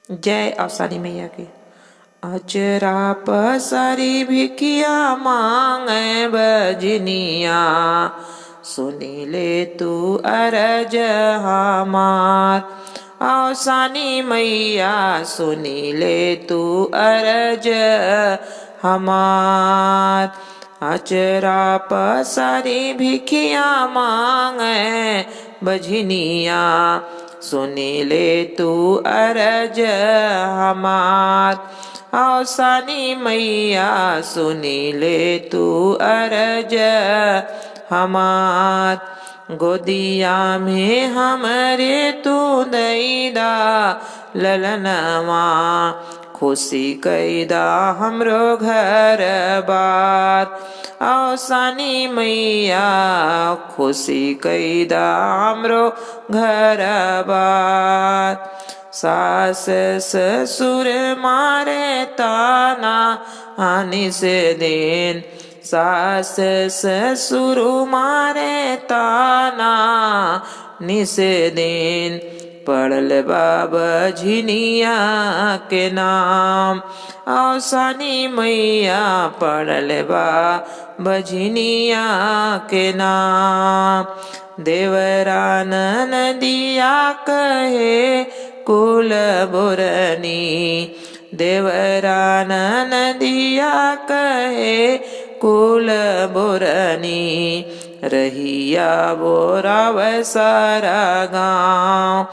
जय अवसानी मैया की। अचरा पसारी भिखिया मांगे बजनिया, सुनी ले तू अरज हमार। अवसानी मैया सुनी ले तू अरज हमार। अचरा पसारी भिखिया मांगे बजनिया, सुनी ले तू अरज हमार। अवसानी मैया सुनी ले तू अरज हमार। गोदिया में हमरे तू दैदा ललनवा, खुशी कैदा हमरो घर बार। अवसानी मैया खुशी कैदा हमरो घर बार। सास ससुर मारे ताना आने से दिन, सास ससुर मारे ताना निस दिन। पढ़ल बाबा झिनिया के नाम, अवसानी मैया पढ़ल बाबा झिनिया के नाम। देवरा नदिया कहे कुल बुरनी, देवरा नदिया कहे कुल बुरनी। रहिया बोराव सारा गाँव,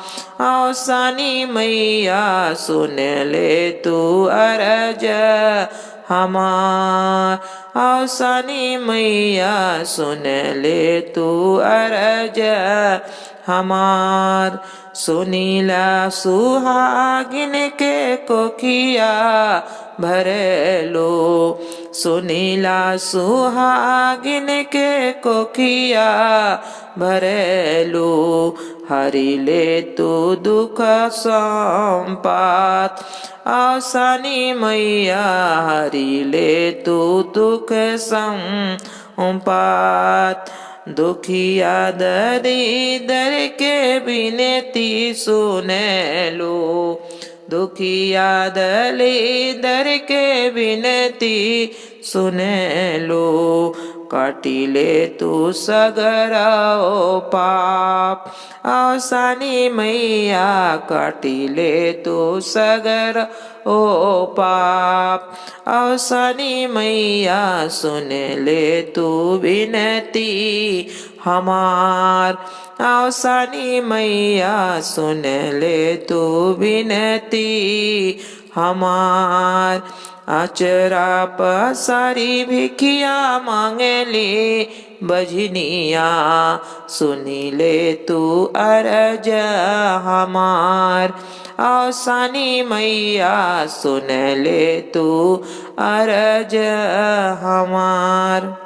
अवसानी मैया सुन ले तू अरज हमार। अवसानी मैया सुन ले तू अरज हमार। सुनीला सुहागिन के कोखिया भरेलो, सुनीला सुहागिन के कोखिया भरेलो। हरि ले तू दुख संपात, अवसानी मैया हरि ले तू दुख संपात। दुखिया दरिदर के बिनती सुने लो, दुखिया दरिदर के बिनती सुने लो। काटी ले तू सगराओ पाप, अवसानी मैया काटी ले तू सगर ओ पाप। अवसानी मैया सुन ले तू विनती हमार। अवसानी मैया सुन ले तू विनती हमार। अचरा पसारी भिखिया मांगे ले बजनिया, सुनी ले तू अरज हमार। अवसानी मैया सुन ले तू अरज हमार।